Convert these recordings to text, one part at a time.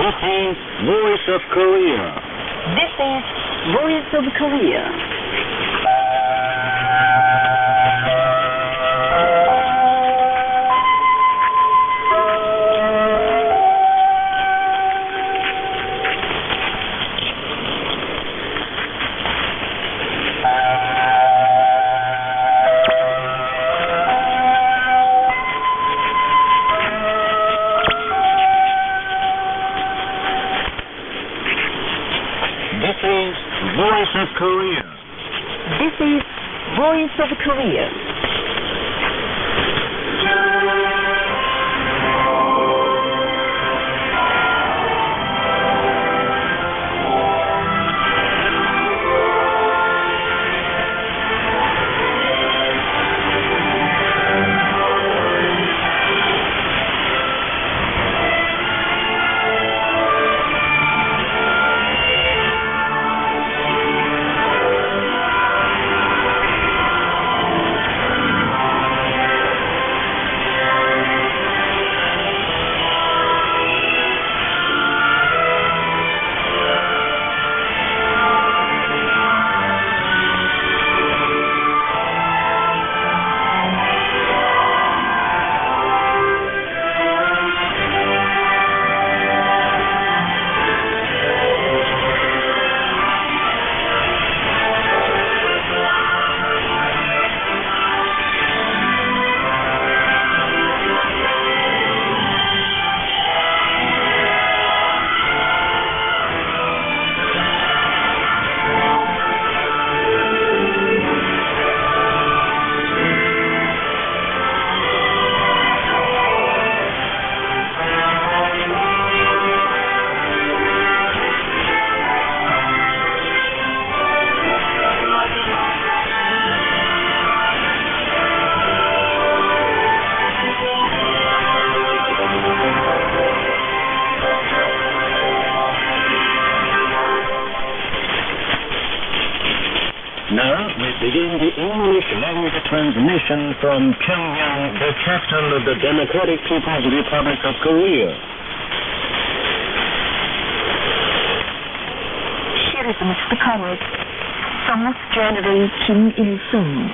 This is Voice of Korea. This is Voice of Korea. This is Voice of Korea. This is Voice of Korea. Now we begin the English language transmission from Pyongyang, the capital of the Democratic People's Republic of Korea. Tourism Skynet. South General Kim Il-sung.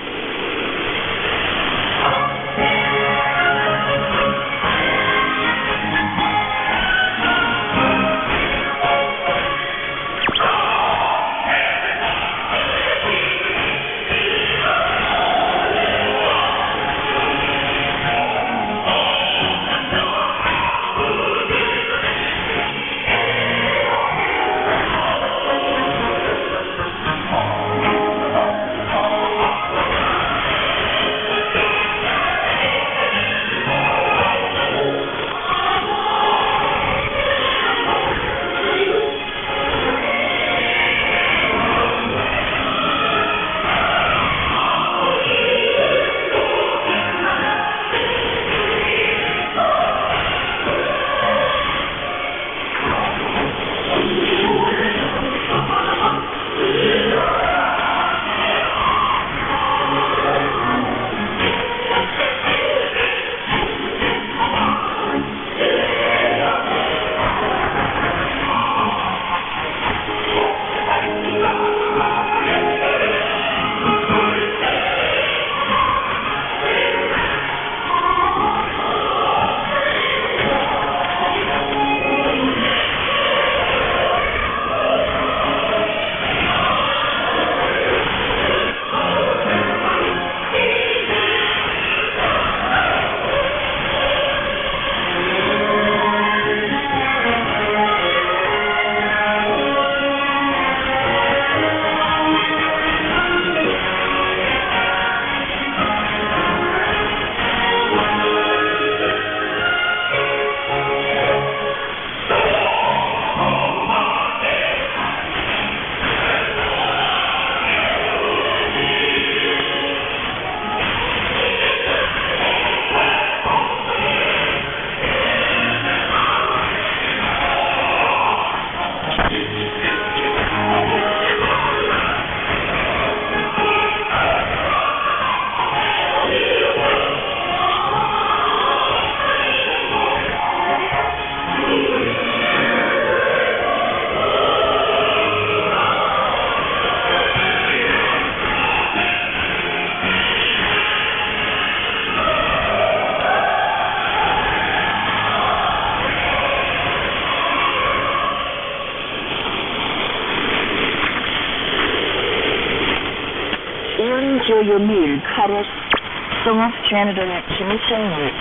enjoy your meal, Karesh. Song of Janitor Kim Il-sung.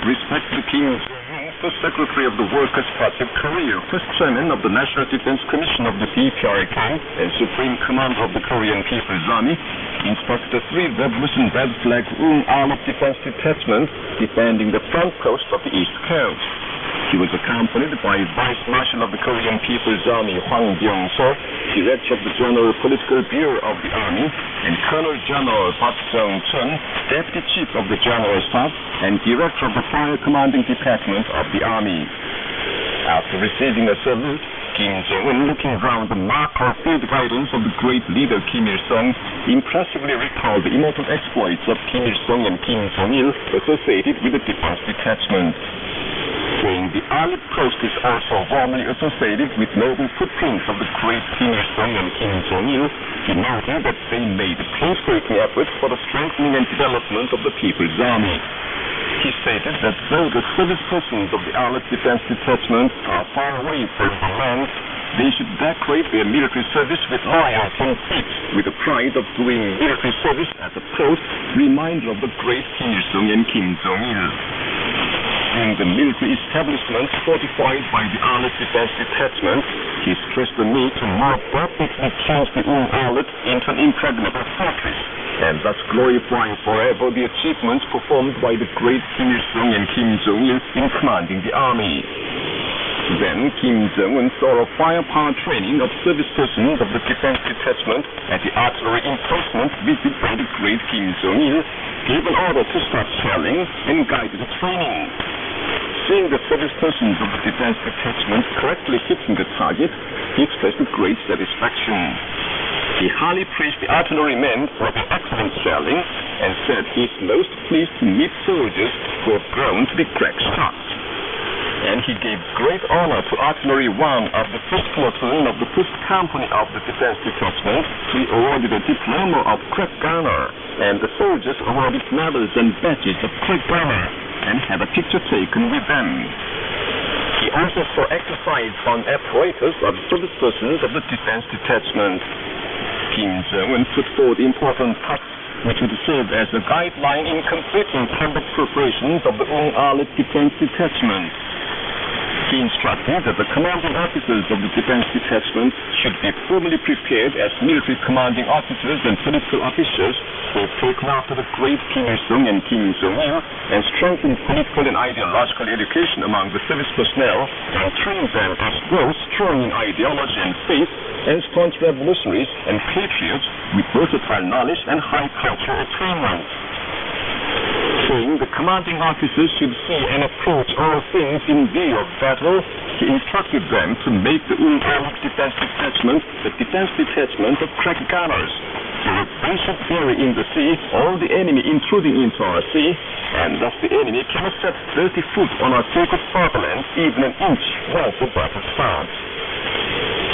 Respected Kim Il-sung, First Secretary of the Workers' Party of Korea, First Chairman of the National Defense Commission of the DPRK, and Supreme Commander of the Korean People's Army, instructed the 3 Revolution Red Flag Armored Defense Detachment defending the front coast of the East Coast. He was accompanied by Vice Marshal of the Korean People's Army Hwang Byung-seo, Director of the General Political Bureau of the Army, and Colonel General Park Jung-chun, Deputy Chief of the General Staff and Director of the Fire Commanding Department of the Army. After receiving a salute, Kim Jong-un, looking around the marker field guidance of the great leader Kim Il-sung, impressively recalled the immortal exploits of Kim Il-sung and Kim Jong-il associated with the defense detachment. Saying the Allied coast is also warmly associated with noble footprints of the great Kim Il-sung and Kim Jong-il, he noted that they made painstaking efforts for the strengthening and development of the People's Army. He stated that though the service persons of the Allied Defense Detachment are far away from the land, they should decorate their military service with loyalty and faith, with the pride of doing military service as a proud reminder of the great Kim Il-sung and Kim Jong-il. In the military establishments fortified by the Allied Defense Detachment, he stressed the need to more rapidly change the Allied into an impregnable fortress, and thus glorifying forever the achievements performed by the great Kim Il-sung and Kim Jong-il in commanding the army. Then Kim Jong-un saw a firepower training of service persons of the defense detachment at the artillery emplacement visited by the great Kim Jong-il, gave an order to start shelling and guided the training. Seeing the service persons of the defense detachment correctly hitting the target, he expressed great satisfaction. He highly praised the artillerymen for their excellent shelling and said he is most pleased to meet soldiers who have grown to be crack shots. And he gave great honor to Artillery 1 of the 1st Platoon of the 1st Company of the Defense Detachment. He awarded a diploma of crack gunner, and the soldiers awarded medals and badges of crack gunner, and had a picture taken with them. He also saw exercise on apparatus of service persons of the Defense Detachment. Kim Jong-un put forward important facts which would serve as a guideline in completing combat preparations of the Ung-Alit Defense Detachment. He instructed that the commanding officers of the Defense Detachment should be formally prepared as military commanding officers and political officers who have taken after the great Kim Il-sung and Kim Jong-il and strengthen political and ideological education among the service personnel and train them as those strong in ideology and faith as counter-revolutionaries and patriots with versatile knowledge and high cultural attainment. Saying the commanding officers should see and approach all things in view of battle, he instructed them to make the Ung-Alit Defense Detachment the defense detachment of crack gunners, so that they should bury in the sea all the enemy intruding into our sea, and thus the enemy cannot set 30 foot on our sacred fatherland even an inch once the battle starts.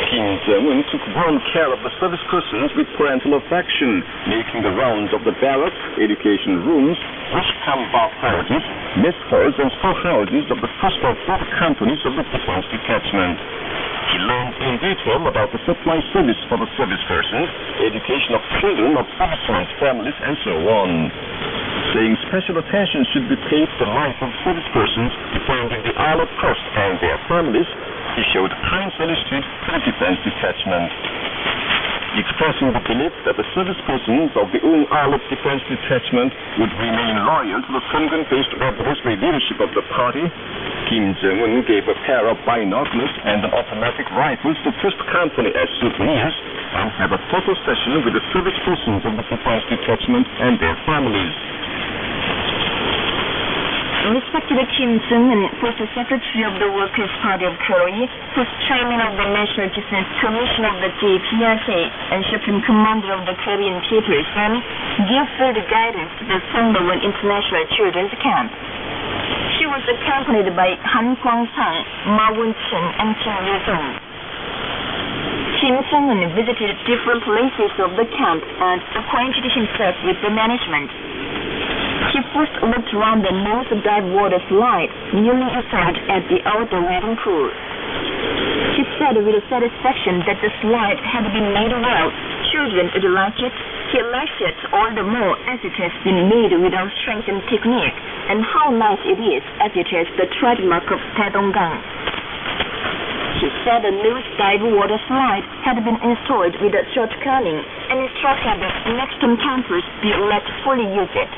Kim Jong-un took warm care of the service persons with parental affection, making the rounds of the barracks, education rooms, washcam bath houses, mess halls and storehouses of the first of 4 companies of the Defense Detachment. He learned in detail about the supply service for the service persons, education of children of servicemen's families, and so on. Saying special attention should be paid to the life of service persons defending the Alit coast and their families, he showed kind solicitude to the Defense Detachment. Expressing the belief that the service persons of the Ung-Alit Defense Detachment would remain loyal to the Sungun-based revolutionary leadership of the party, Kim Jong-un gave a pair of binoculars and an automatic rifle to First Company as souvenirs and had a photo session with the service persons of the Defense Detachment and their families. Respected Kim Jong-un, First Secretary of the Workers' Party of Korea, First Chairman of the National Defense Commission of the JPRK, and Supreme Commander of the Korean People's Army, gave further guidance to the Songdo-won International Children's Camp. She was accompanied by Han Kwang-sang, Ma Won-chun, and Kim Il-sung. Kim Jong-un visited different places of the camp and acquainted himself with the management. He first looked around the nose dive water slide newly installed at the outdoor wading pool. He said with satisfaction that the slide had been made well. Children would like it. He likes it all the more as it has been made without strength and technique, and how nice it is as it has the trademark of Taedonggang. He said the nose dive water slide had been installed with a shortcoming and instructed that next-time campers be let fully use it.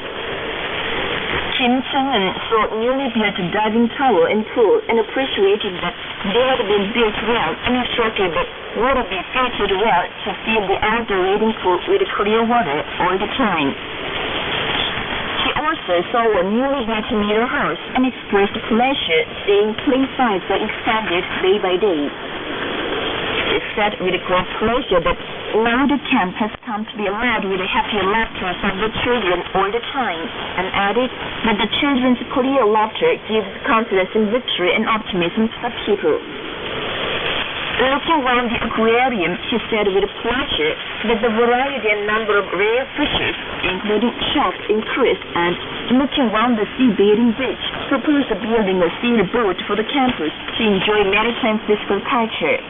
Kim Jong-un saw newly built diving tower and pool and appreciated that they had been built well and instructed that water be filtered well to fill the outdoor wading pool with clear water all the time. He also saw a newly built meter house and expressed pleasure seeing play sites are expanded day by day. He said with great pleasure that now the camp has come to be allowed with happy laughter of the children all the time, and added that the children's clear laughter gives confidence in victory and optimism to the people. Looking around the aquarium, he said with pleasure that the variety and number of rare fishes, including sharks, increased, and looking around the sea bathing beach, proposed building a sailboat for the campers to enjoy maritime physical culture.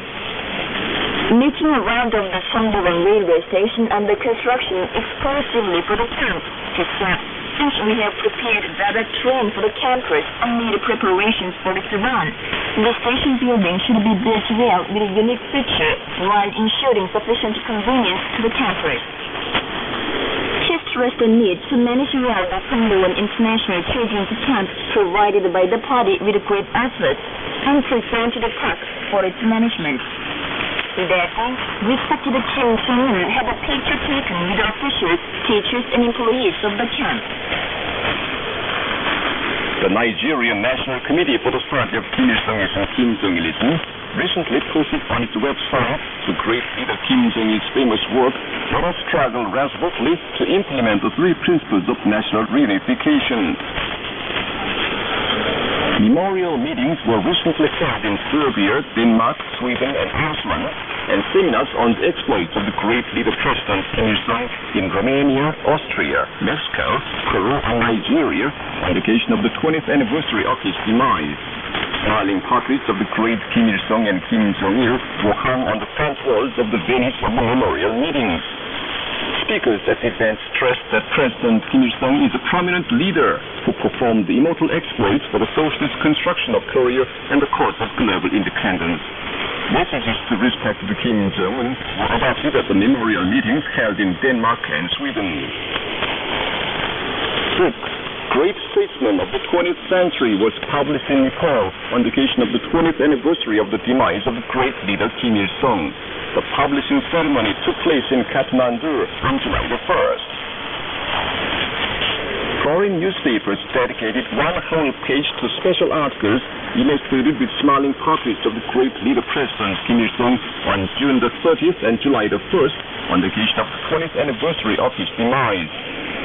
Making a round of the Songdo-won railway station and the construction exclusively for the camp, he said, since we have prepared a direct train for the campers and made preparations for its run, the station building should be built well with a unique feature while ensuring sufficient convenience to the campers. He stressed the need to manage well the Songdo-won International Children's Camp provided by the party with great effort and presented a task for its management. Therefore, respected Kim Jong-un had a picture taken with officials, teachers, and employees of the camp. The Nigerian National Committee for the Study of Kim Il-sung and Kim Jong-ilism recently posted on its website the great leader Kim Jong-il's famous work, "Let us struggle resolutely to implement the 3 principles of national reunification." Memorial meetings were recently held in Serbia, Denmark, Sweden, and Iceland, and seminars on the exploits of the great leader President Kim Il-sung in Romania, Austria, Mexico, Peru, and Nigeria on the occasion of the 20th anniversary of his demise. Smiling portraits of the great Kim Il-sung and Kim Jong-il were hung on the front walls of the venues of the memorial meetings. Speakers at the event stressed that President Kim Il-sung is a prominent leader who performed the immortal exploits for the socialist construction of Korea and the cause of global independence. Messages to respect to Kim Jong-un were adopted at the memorial meetings held in Denmark and Sweden. Book Great Statesman of the 20th Century was published in Nepal on the occasion of the 20th anniversary of the demise of the great leader Kim Il-sung. The publishing ceremony took place in Kathmandu on July the 1st. Foreign newspapers dedicated one whole page to special articles illustrated with smiling portraits of the great leader President Kim Il-sung on June the 30th and July the 1st on the occasion of the 20th anniversary of his demise.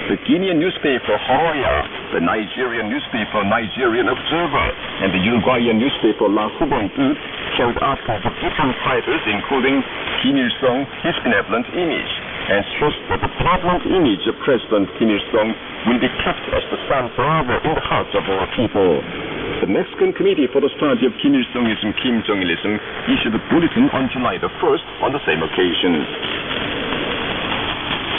The Guinean newspaper Horoya, the Nigerian newspaper Nigerian Observer, and the Uruguayan newspaper La Juventud carried articles of different titles including Kim Il-sung, his benevolent image, and stressed that the benevolent image of President Kim Il-sung will be kept as the sun forever in the hearts of our people. The Mexican Committee for the Study of Kim Il-sungism, Kim Jong-ilism issued a bulletin on July the 1st on the same occasion.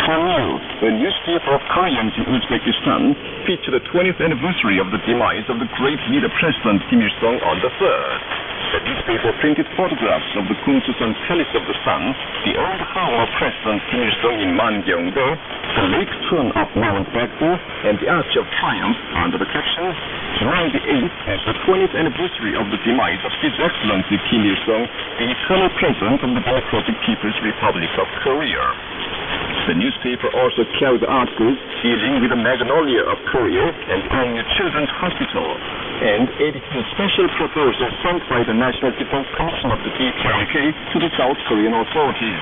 KONEW, the newspaper of Koreans in Uzbekistan, featured the 20th anniversary of the demise of the great leader President Kim Il-sung on the 3rd. The newspaper printed photographs of the Kumsusan Palace of the Sun, the old home of President Kim Il-sung in Mangyongdo, the lake turn of Mount Baekdu, and the Arch of Triumph under the caption, July the 8th as the 20th anniversary of the demise of His Excellency Kim Il-sung, the eternal President of the Democratic People's Republic of Korea. The newspaper also carried articles dealing with the Magnolia of Korea and Pioneer Children's Hospital, and edited a special proposal sent by the National Defense Commission of the DPRK to the South Korean authorities.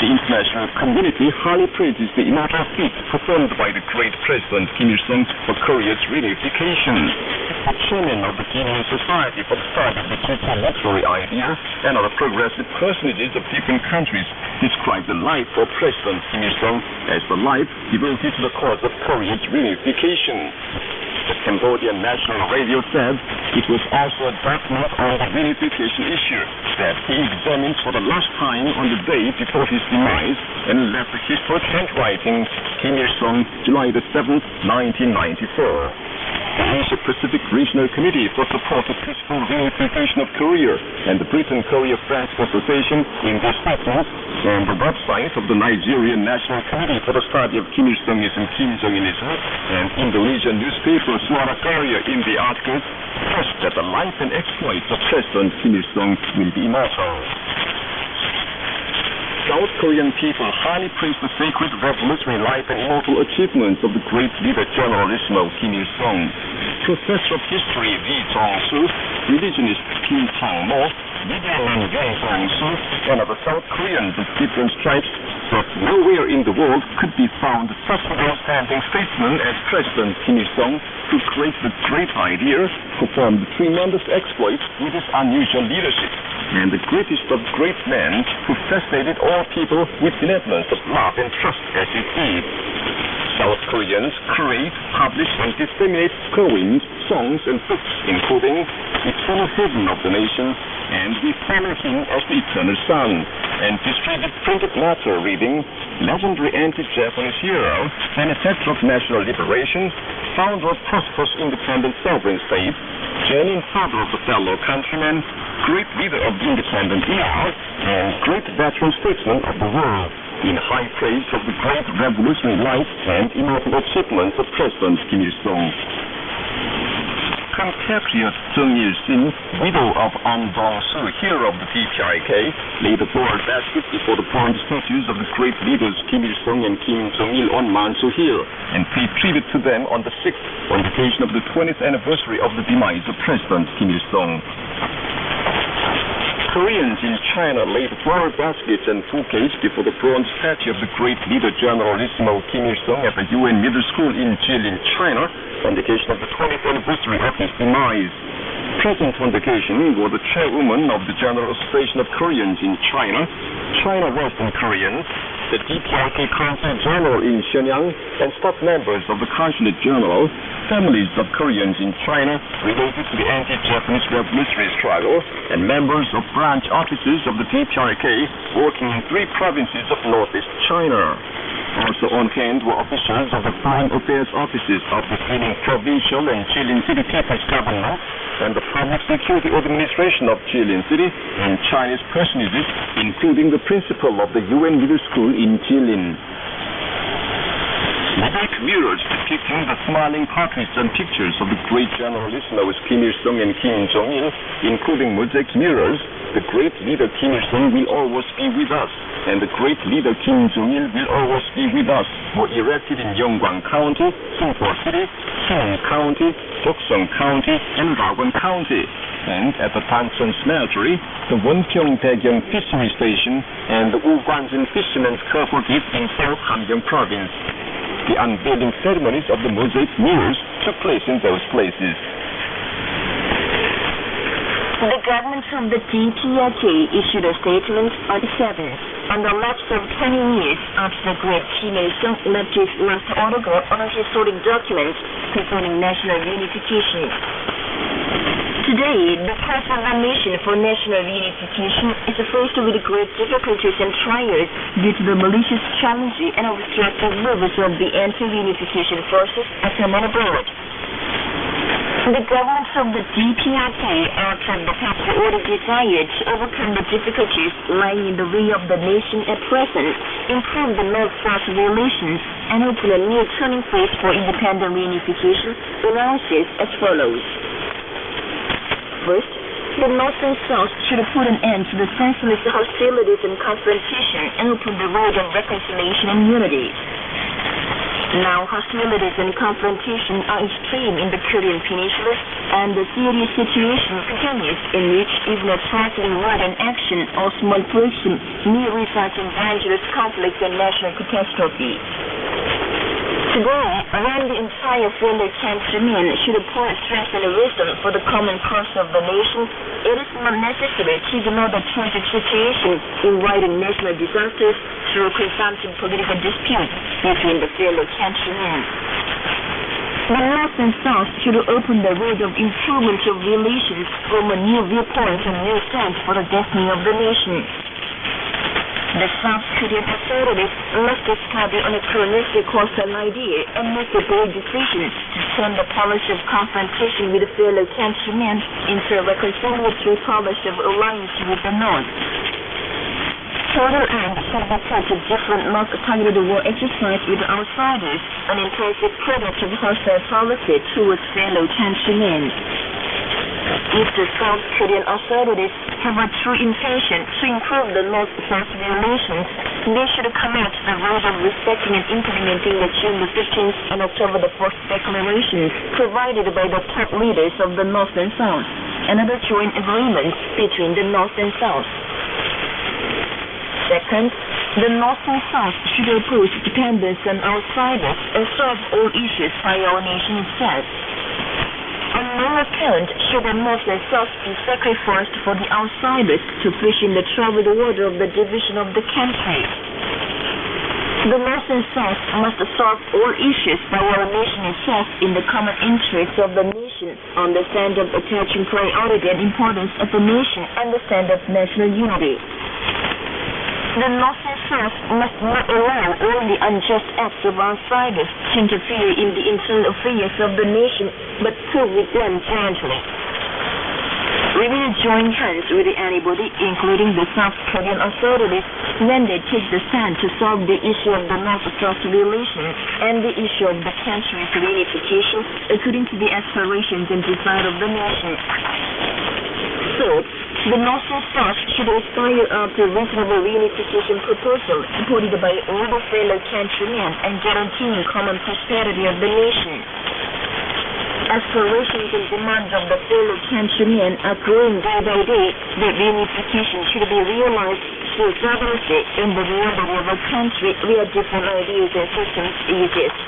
The international community highly praises the immortal feat performed by the great President Kim Il-sung for Korea's reunification. The chairman of the Guinean Society for the Study of the Future Literary Idea and other progressive personages of different countries described the life of President Kim Il-sung as the life devoted to the cause of Korea's reunification. The Cambodian National Radio said it was also a document on the reunification issue that he examined for the last time on the day before his demise and left the historic handwriting Kim Il-sung, July the 7th, 1994. The Asia-Pacific Regional Committee for Support of Peaceful Reunification of Korea and the Britain-Korea-France Association in their statements on the website of the Nigerian National Committee for the Study of Kim Il-sungism, Kim Jong-ilism, and Indonesian newspaper Suara Karya in the articles stressed that the life and exploits of President Kim Il-sung will be immortal. South Korean people highly praise the sacred revolutionary life and immortal achievements of the great leader Generalissimo Kim Il-sung. Professor of History Lee Jong-soo, religionist Kim Chang-mo, Vietnamese Yang Jong-soo, and other South Koreans of different stripes that nowhere in the world could be found such an outstanding statesman as President Kim Il-sung, who created a great idea, performed tremendous exploits with his unusual leadership, and the greatest of great men who fascinated all people with benevolence of love and trust as he did. South Koreans create, publish, and disseminate poems, songs, and books, including Eternal Heaven of the Nations and We Follow Him as the Eternal Sun, and distribute printed matter reading Legendary Anti-Japanese Hero, Benefactor of National Liberation, Founder of Prosperous Independent Sovereign State, Genuine Father of the Fellow Countrymen, Great Leader of the Independent Era, and Great Veteran Statesman of the World, in high praise of the great revolutionary life and immortal achievements of President Kim Il-sung. Compatriot Chung Il-sin, widow of Ahn Dong-soo, hero of the DPRK, laid a floral basket before the bronze statues of the great leaders Kim Il-sung and Kim Jong-il on Mansu Hill, and paid tribute to them on the 6th, on the occasion of the 20th anniversary of the demise of President Kim Il-sung. Koreans in China laid flower baskets and bouquets before the bronze statue of the great leader Generalissimo Kim Il-sung at the UN Middle School in Jilin, China, on the occasion of the 20th anniversary of his demise. Present on the occasion were the chairwoman of the General Association of Koreans in China, China Western Koreans, the DPRK Consulate General in Shenyang, and staff members of the Consulate General, families of Koreans in China related to the anti-Japanese revolutionary struggle, and members of branch offices of the DPRK working in 3 provinces of northeast China. Also on hand were officials of the Foreign Affairs offices of the Jilin Provincial and Jilin City People's Government and the Public Security Administration of Jilin City, and Chinese personages, including the principal of the UN Middle School in Jilin. Mosaic murals depicting the smiling portraits and pictures of the great General listeners Kim Il-sung and Kim Jong-il, including mosaic murals, the great leader Kim Il-sung will always be with us, and the great leader Kim Jong-il will always be with us, were erected in Yeonggwang County, Sungpo City, Cheon County, Deokseong County, and Rawon County. And at the Tancheon Cemetery, the Wonpyeong-daegeum Fishery Station, and the Ugwanjin Fishermen's Cooperative in South Hamgyong Province. The unveiling ceremonies of the mosaic murals took place in those places. The government of the DPRK issued a statement on the 7th, on the lapse of 20 years after the great Kim Il-sung left his last article on a historic document concerning national unification. Today, the cause of the mission for national unification is faced with great difficulties and trials due to the malicious challenge and obstructive moves of the anti-unification forces at home and abroad. The government of the DPRK outlined the past order desired to overcome the difficulties lying in the way of the nation at present, improve the North-South relations, and open a new turning point for independent reunification, announces as follows. First, the North and South should put an end to the senseless hostilities and confrontation and open the road of reconciliation and unity. Now, hostilities and confrontation are extreme in the Korean Peninsula, and the serious situation continues in which even a trifling word and action or small friction may result in dangerous conflict and national catastrophe. Today, when the entire fellow countrymen should apply strength and wisdom for the common cause of the nation, it is not necessary to ignore the tragic situation inviting national disasters through consumptive political disputes between the fellow countrymen. The North and South should open the road of improvement of relations from a new viewpoint and new stand for the destiny of the nation. The South Korean authorities must study on a chronistic hostile idea and make a bold decision to turn the policy of confrontation with fellow countrymen into a reconciliatory policy of alliance with the North. Total end shall be such a different North-targeted war exercise with outsiders, an impulsive product of hostile policy towards fellow countrymen. If the South Korean authorities have a true intention to improve the North-South relations, they should come out the road of respecting and implementing the June the 15th and October the 4th declarations provided by the top leaders of the North and South, and other joint agreements between the North and South. Second, the North and South should oppose dependence on outsiders and solve all issues by our nation itself. On no account should the North and South be sacrificed for the outsiders to push in the troubled water of the division of the country. The North and South must solve all issues by our nation itself in the common interests of the nation, on the stand of attaching priority and importance of the nation and the stand of national unity. The North and South must not allow all the unjust acts of outsiders to interfere in the internal affairs of the nation, but deal with them jointly. We will join hands with anybody, including the South Korean authorities, when they take the stand to solve the issue of the North-South relations and the issue of the country's reunification according to the aspirations and desire of the nation. Third, the North and South should aspire after a reasonable reunification proposal supported by all the fellow countrymen and guaranteeing common prosperity of the nation. Aspirations and demands of the fellow countrymen are growing day by day that reunification should be realized through sovereignty in the reality of a country where different ideas and systems exist.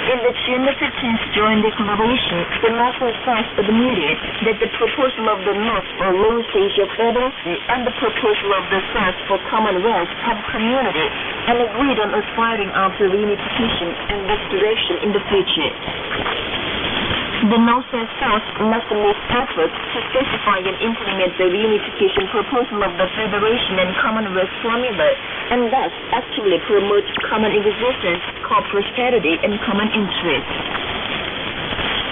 In the June 15th Joint Declaration, the North and South admitted that the proposal of the North for Low Asia Federation and the proposal of the South for Commonwealth have community and agreed on aspiring after reunification in this direction in the future. The North and South must make efforts to specify and implement the reunification proposal of the Federation and Commonwealth formula, and thus actively promote common existence, co-prosperity, and common interests.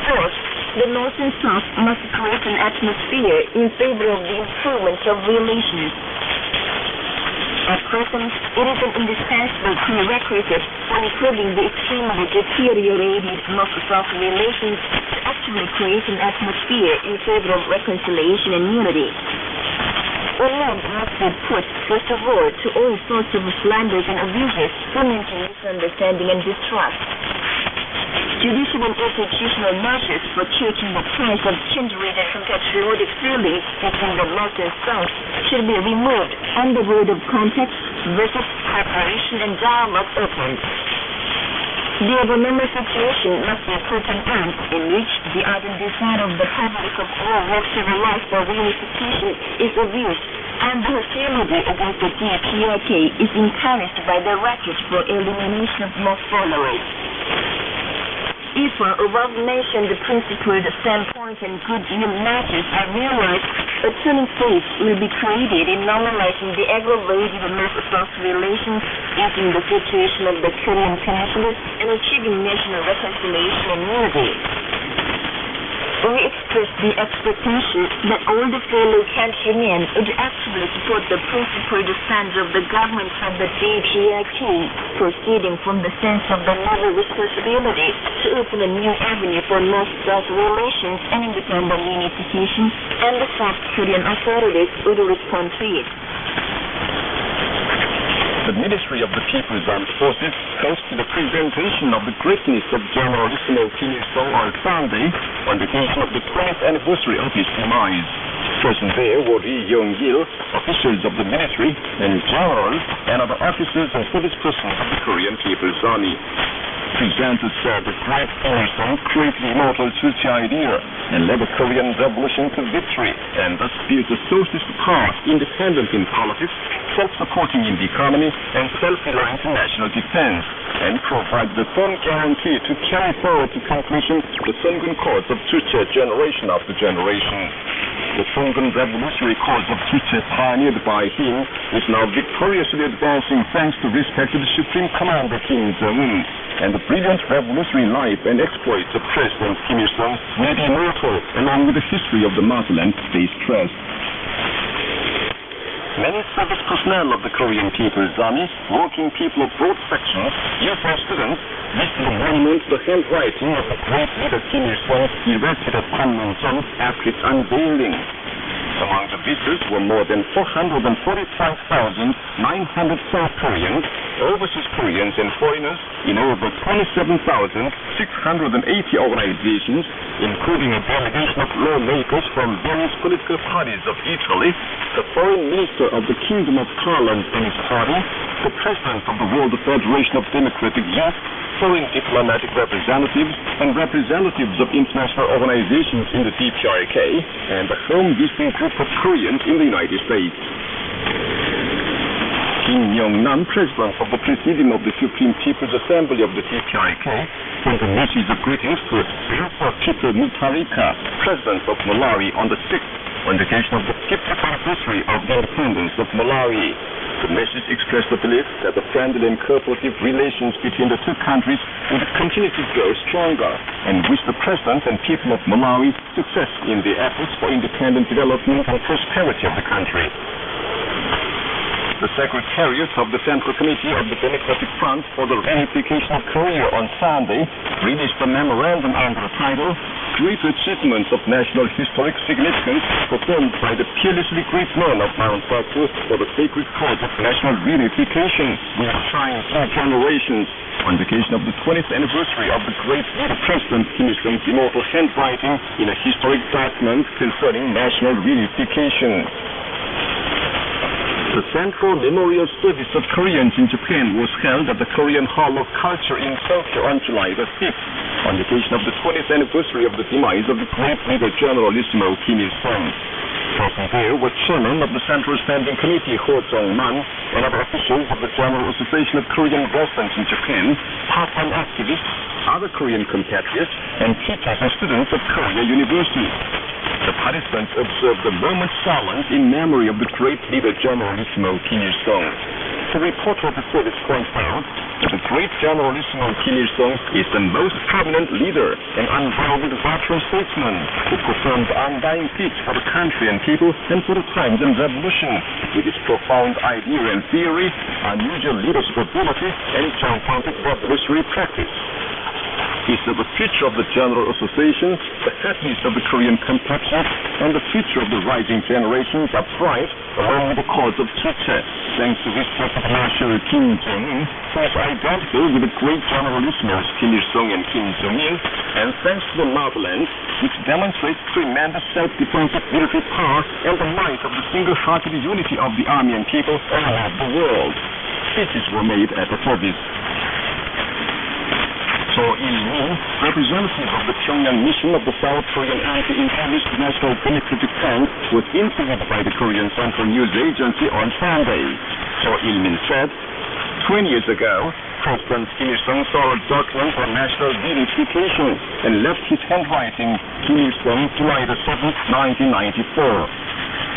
Fourth, the North and South must create an atmosphere in favor of the improvement of relations. At present, it is an indispensable prerequisite for improving the extremely deteriorated North-South relations to actively create an atmosphere in favor of reconciliation and unity. An end must be put, first of all, to all sorts of slanders and abuses, fomenting misunderstanding and distrust. Judicial and institutional measures for checking the price of kindred and patriotic feelings between the North and South should be removed and the road of contact versus cooperation and dialogue opened. The abnormal situation must be put an end in which the ardent desire of the public of all walks of life for reunification is abused, and the hostility against the DPRK is encouraged by the racket for elimination of North followers. If above-mentioned principled standpoints and goodwill measures are realized, a turning point will be created in normalizing the aggravated North-South relations, easing the situation of the Korean Peninsula, and achieving national reconciliation and unity. We express the expectation that all the fellow countrymen would actively support the principled stance of the government of the DPRK, proceeding from the sense of the moral responsibility to open a new avenue for North-South relations and independent unification, and the South Korean authorities would respond to it. The Ministry of the People's Armed Forces hosted the presentation of the greatness of Generalissimo Kim Il-sung on Sunday on the occasion of the 20th anniversary of his demise. Present there were Lee Young-gil, officials of the military, and generals and other officers and service persons of the Korean People's Army. Presenters said that great Kim Il-sung created the immortal Tzu-chi idea and led the Korean Revolution to victory, and thus built a socialist power independent in politics, self-supporting in the economy, and self-reliant in national defense, and provided a firm guarantee to carry forward to conclusion the Sungun cause of Tzu-chi generation after generation. The Sungun revolutionary cause of Tzu-chi pioneered by him is now victoriously advancing thanks to respect to the Supreme Commander Kim Jong-un, and the brilliant revolutionary life and exploits of President Kim Il-sung will be immortal along with the history of the motherland, they stressed. Many service personnel of the Korean People's Army, working people of both sections, youth and students, visited the monument to the handwriting of the great leader Kim Il-sung erected at Panmunjom after its unveiling. Among the visitors were more than 445,900 South Koreans, overseas Koreans and foreigners in over 27,680 organizations, including a delegation of lawmakers from various political parties of Italy, the foreign minister of the Kingdom of Thailand and his party, the president of the World Federation of Democratic Youth, foreign diplomatic representatives, and representatives of international organizations in the DPRK, and the home visiting group of Koreans in the United States. Kim Yong-nam, president of the Presidium of the Supreme People's Assembly of the DPRK, sent a message of greetings to Rupert Tito Mutharika, president of Malawi, on the 6th, on the occasion of the 50th anniversary of the independence of Malawi. The message expressed the belief that the friendly and cooperative relations between the two countries would continue to grow stronger, and wished the President and people of Malawi success in the efforts for independent development and prosperity of the country. The Secretariat of the Central Committee of the Democratic Front for the Reunification of Korea on Sunday released a memorandum under the title Great Achievements of National Historic Significance performed by the peerlessly great men of Mount Baku for the sacred cause of national reunification which shines through generations on the occasion of the 20th anniversary of the great leader President Kim Il-sung's immortal handwriting in a historic document concerning national reunification. The Central Memorial Service of Koreans in Japan was held at the Korean Hall of Culture in Tokyo on July the 5th, on the occasion of the 20th anniversary of the demise of the great leader Generalissimo Kim Il-sung. Present there were Chairman of the Central Standing Committee Ho Jong-man and other officials of the General Association of Korean Residents in Japan, part-time activists, other Korean compatriots, and teachers and students of Korea University. The participants observed a moment's silence in memory of the great leader Generalissimo Kim Il-sung. The reporter of the service points out that the great Generalissimo Kim Il-sung is the most prominent leader and unrivaled veteran statesman who performed undying feats for the country and people and for the times and revolution, with his profound idea and theory, unusual leadership ability, and gigantic revolutionary practice. He said the future of the General Association, the happiness of the Korean compatriots, and the future of the rising generations are bright along with the cause of success, thanks to respected Marshal Kim Jong-un, who is identical with the great Generalissimos Kim Il-sung and Kim Jong-il, and thanks to the motherland, which demonstrates tremendous self-defensive military power and the might of the single-hearted unity of the army and people all over the world. Speeches were made at the service. Cho Il-min, representative of the Pyongyang mission of the South Korean Anti-Imperialist National Democratic Front, was interviewed by the Korean Central News Agency on Sunday. Cho Il-min said, 20 years ago, President Kim Il-sung saw a document on national reunification and left his handwriting, Kim Il-sung, July the 7th, 1994.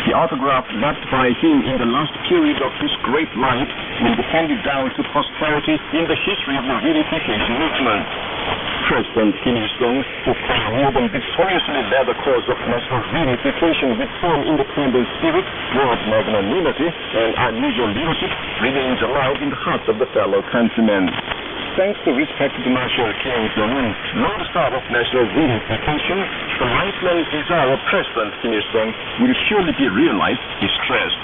The autograph left by him in the last period of his great life will be handed down to posterity in the history of the reunification movement. President Kim Il-sung, who pioneered and victoriously led the cause of national reunification with firm independent spirit, broad magnanimity, and unusual leadership, remains alive in the hearts of the fellow countrymen. Thanks to respected Marshal Kim Jong-un, Lord Star of national reunification, the lifelong desire of President Kim Il-sung will surely be realized, he stressed.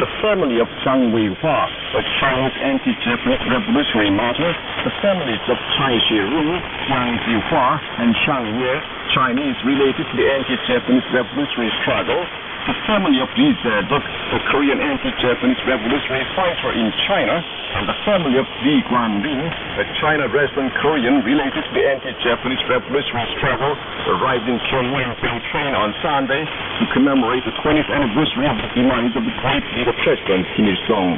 The family of Zhang Weihua, a Chinese anti-Japanese revolutionary martyr, the families of Chai Shi-rung, Yang Zihua, and Xiang Ye, Chinese related to the anti-Japanese revolutionary struggle, the family of Li Zedong, a Korean anti-Japanese revolutionary fighter in China, and the family of Li Guanlin, a China resident Korean related to the anti-Japanese revolutionary struggle, arrived in Pyongyang by train on Sunday to commemorate the 20th anniversary of the demise of the great leader President Kim Il-sung.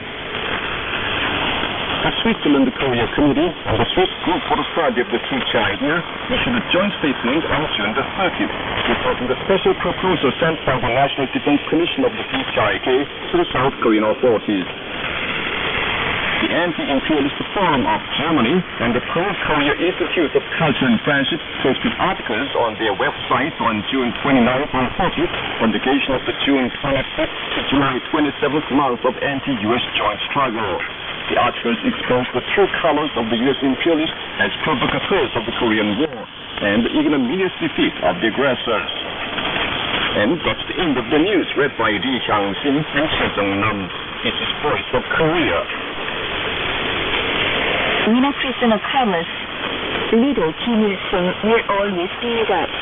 The Switzerland-Korea Committee and the Swiss Group for the Study of the Future Idea issued a joint statement on June the 30th, reporting the special proposal sent by the National Defense Commission of the PPRK to the South Korean authorities. The Anti-Imperialist Forum of Germany and the Pro-Korea Institute of Culture and Friendship posted articles on their website on June 29th and 30th on the occasion of the June 26th to July 27th month of anti-U.S. joint struggle. The articles expose the true colors of the U.S. imperialists as provocateurs of the Korean War and the ignominious defeat of the aggressors. And that's the end of the news read by Lee Hyang-sin and Sejong Nam. This is Voice of Korea. In a prisoner promise, leader Kim Il-sung will always be with us.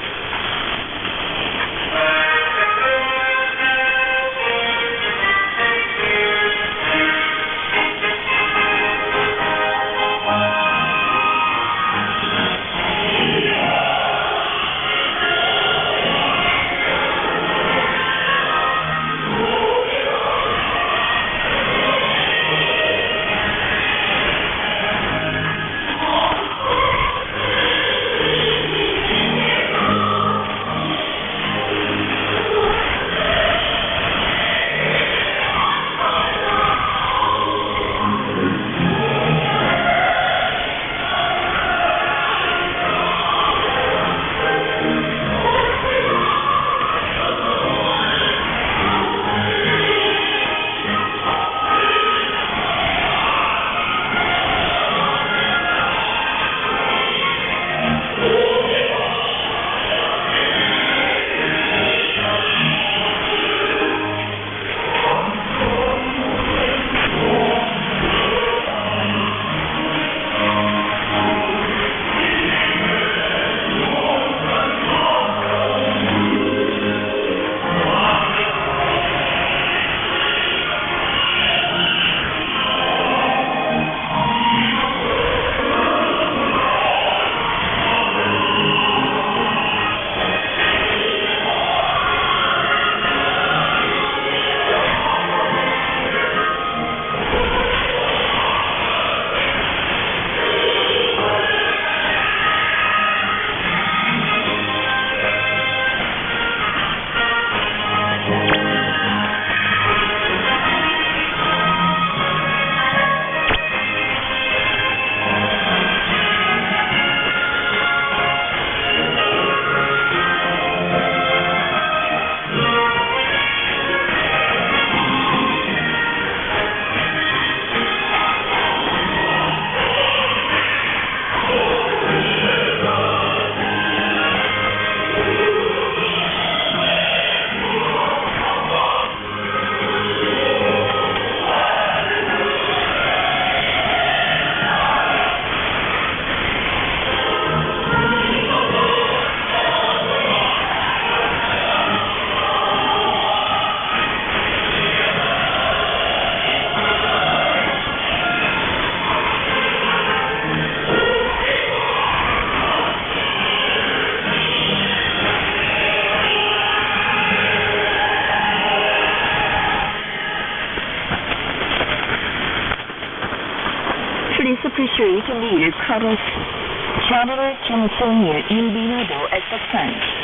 Please appreciate Neil Carlos, General Kim Sung-il will be noted at the front.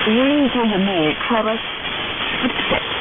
Warning to the mail, Carlos. Footsteps.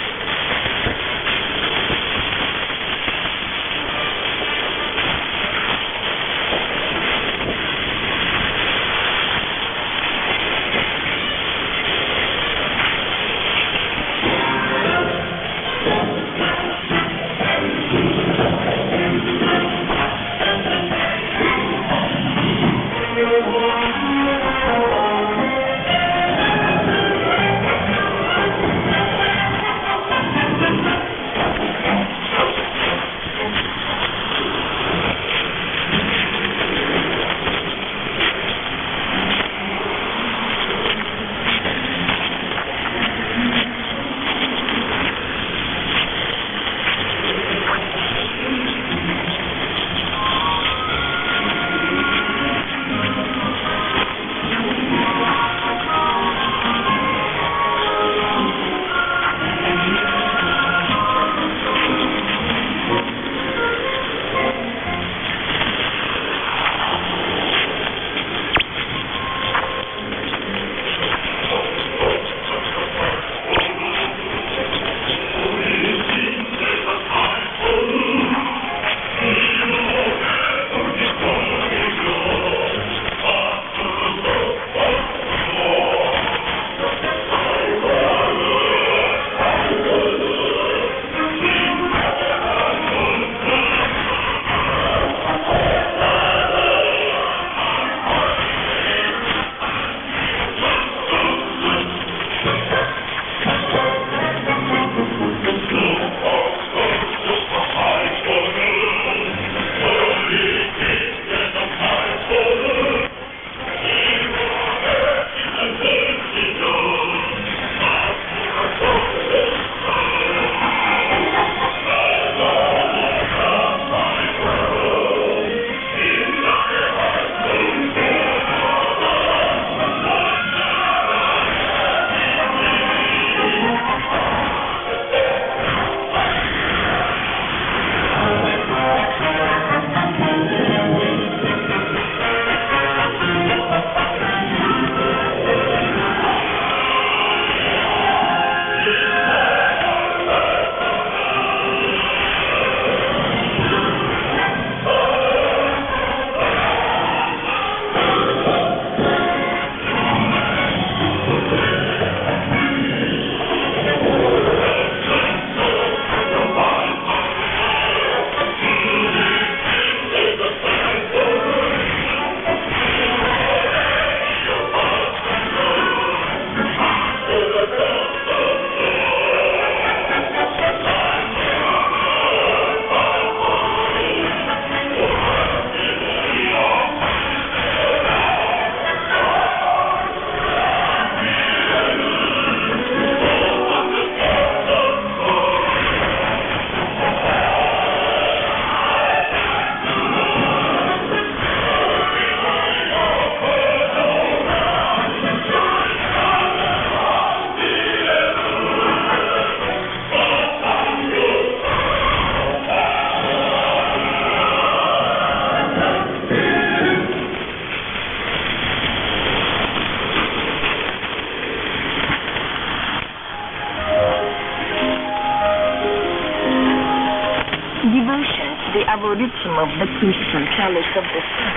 Arboretum of the Crimson Palace of the Sun.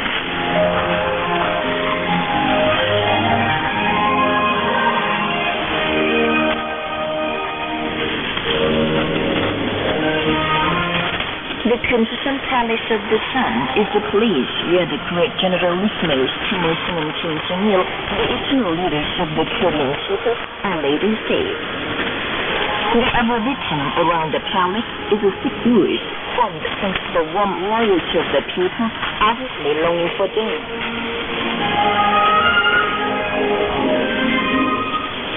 The Crimson Palace of the Sun is the place where the great General Listeners Kim Il-sung and Kim Jong-il, the eternal leaders of the Korean people, are laid in state. The arboretum around the palace is a thick wood formed thanks to the warm loyalty of the people, obviously longing for them.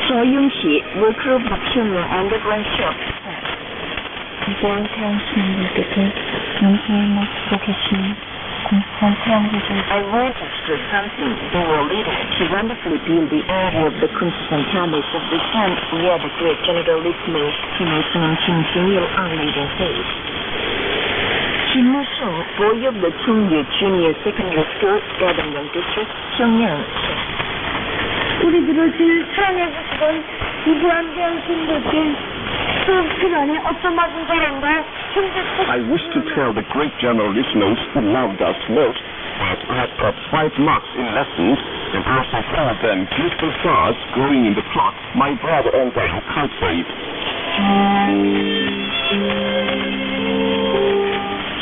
Cho Young-hee, worker of the Pyongyang Underground Shop, said, 이번 태양신들께 영생을 맡고 계신 공산 태양계절 I registered something they were leading to wonderfully build the area of the Crimson Palace of the Sun where the great General Listeners Kim Il-sung and Kim Jong-il are leading state. Kim Il-sung, boy of the Chungyu Junior Secondary School, Gadamyeong District, Pyongyang, said, 우리들을 제일 사랑해주시던 이구한대한 신들께 I wish to tell the great General Listeners who loved us most that I have got 5 marks in lessons and also 4 of them beautiful flowers growing in the plot my brother and I cultivate.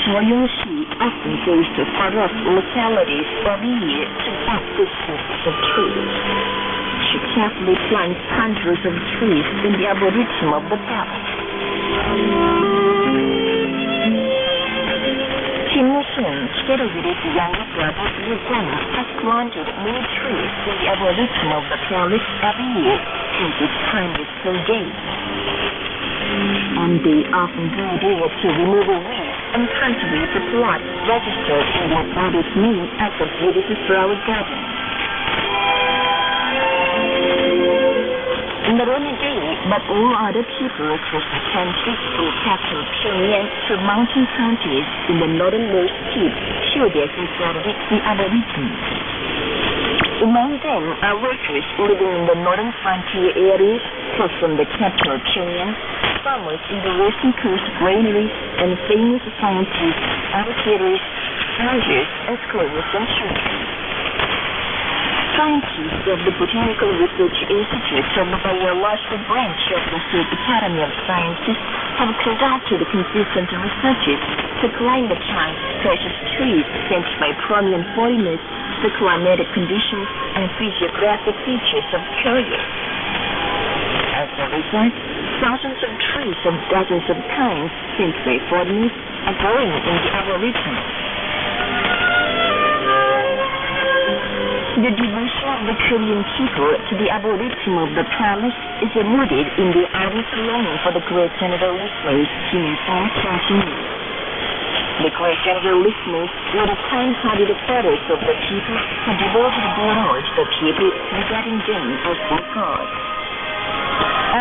Cho Young-hee often goes to far-off localities every year to plant the seeds of trees. She carefully plants hundreds of trees in the arboretum of the palace. Kim Il-sung, together with his younger brother, Lee Kwon, has planted many trees in the arboretum of the palace every year since its time is so gay. And they often go there to remove weeds and cultivate the plot registered in their father's name as a beautiful flower garden. Not only they, but all other people across the country, from capital Pyongyang to mountain counties in the northernmost tip, show their sincerity to the arboretum. Among them are workers living in the northern frontier areas, plus from the capital Pyongyang, farmers in the western coast granaries, and famous scientists, educators, soldiers, and scholars and children. Scientists of the Botanical Research Institute of the Biological Branch of the State Academy of Sciences have conducted consistent researches to climatize precious trees sent by prominent foreigners to the climatic conditions and physiographic features of Korea. As a result, thousands of trees of dozens of kinds sent by foreigners are growing in the arboretum. The devotion of the Korean people to the arboretum of the palace is rooted in the ardent longing for the great General Listeners Kim Il-sung and Kim Jong-il. The great General Listeners were the kind-hearted fathers of the people who devoted their all to the people, regarding them as their God.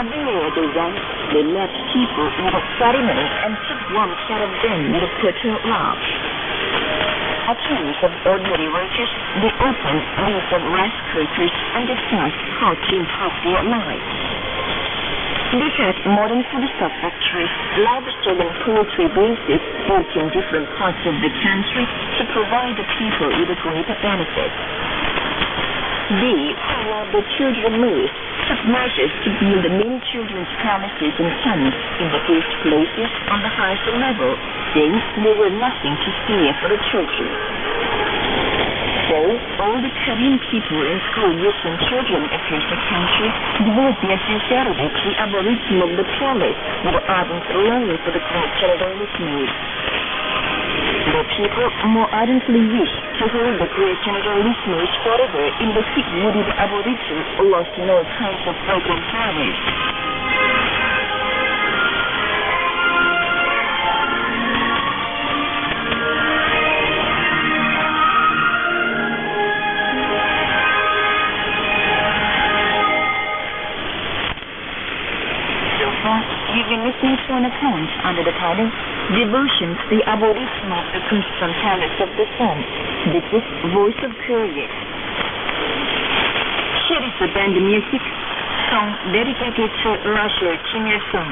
Everywhere they went, they met people with a ceremony and took warm care of them with a paternal love. At times of ordinary workers, they opened leaves of rice crackers and discussed how to improve their lives. They had modern foodstuff factories, livestock and poultry bases built in different parts of the country to provide the people with a greater benefit. They, who loved the children most, took measures to build many children's palaces and sons in the best places on the highest level, since there were nothing to spare for the children. So, all the Korean people in schools and children across the country devote their sincerity to the arboretum of the palace with ardent longing for the great General Listeners. The people more ardently wish to hold the great General Listeners forever in the thick wooded arboretum lost in all kinds of fragrant flowers. You've been listening to an account under the title Devotion to the Arboretum of the Crimson Palace of the Sun. This is Voice of Korea. Here is the band music song dedicated to Russia Kim Il-sung.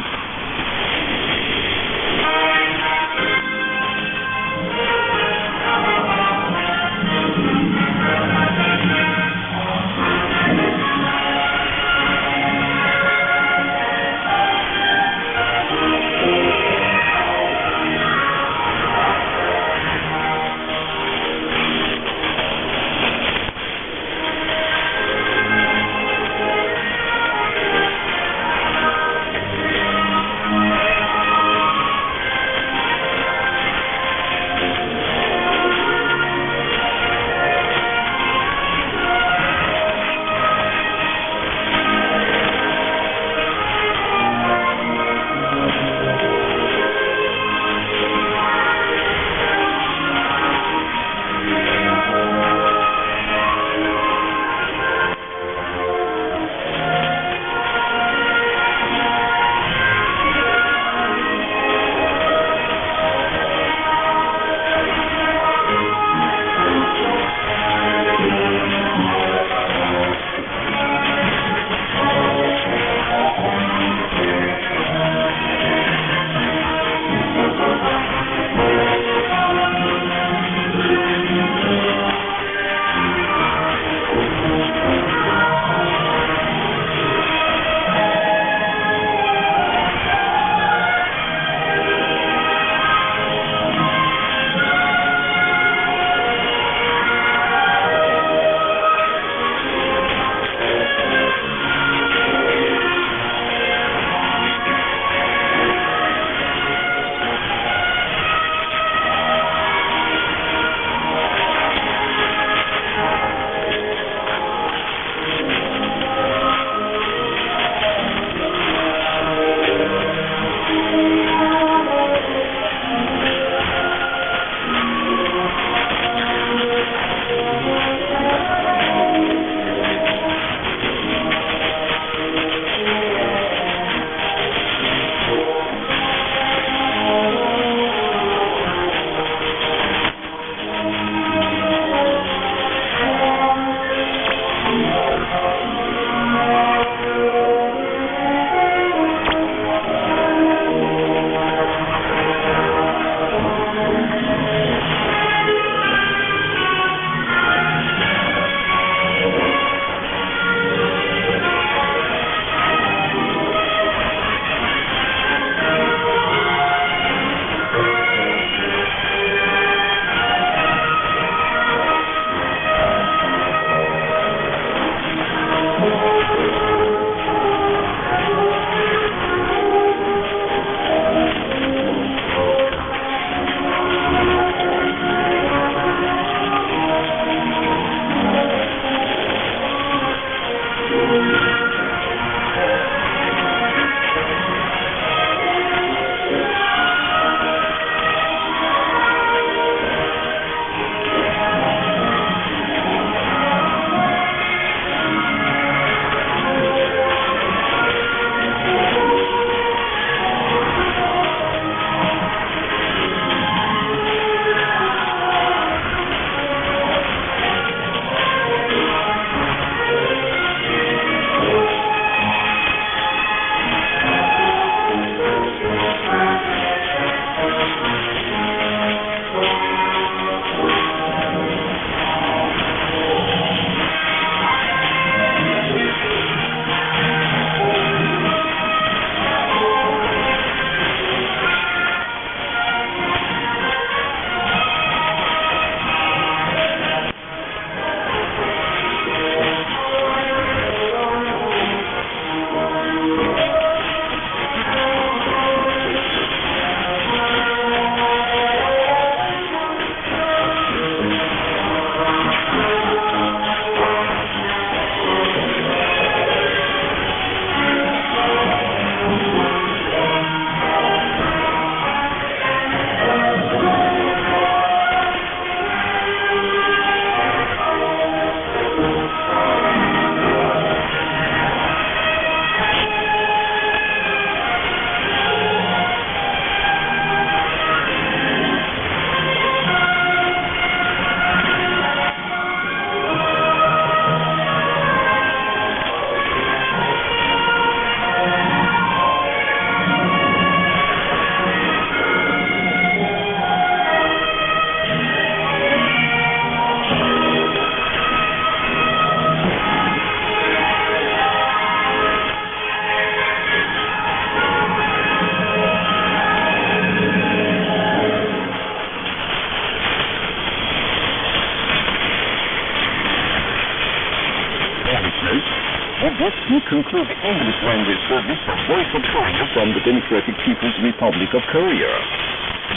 conclude the English language service of Voice of Korea from the Democratic People's Republic of Korea.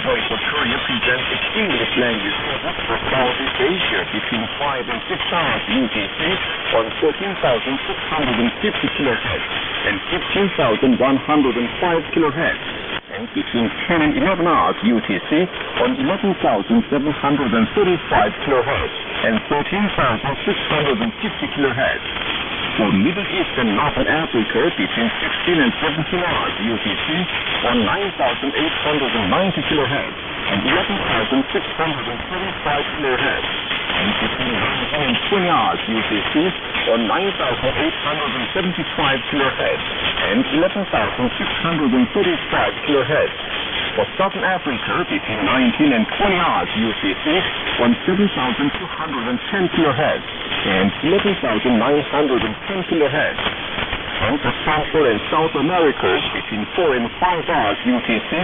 Voice of Korea presents its English language service for Southeast Asia between 5 and 6 hours UTC on 14,650 kHz and 15,105 kHz, and between 10 and 11 hours UTC on 11,735 kHz and 13,650 kHz. For Middle East and Northern Africa between 16 and 17 hours UTC on 9,890 kHz and 11,635 kHz, and between 19 and 20 hours UTC on 9,875 kHz and 11,635 kHz. For Southern Africa between 19 and 20 hours UTC on 7,210 kHz and 11,910 kHz. And for Central and South Americas between 4 and 5 hours UTC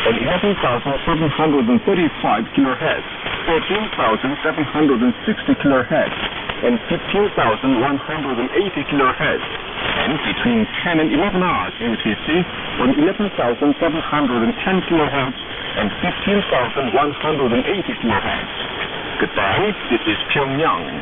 on 11,735 kHz, 14,760 kHz, and 15,180 kHz. And between 10 and 11 hours UTC on 11,710 kHz and 15,180 kHz. Goodbye, this is Pyongyang.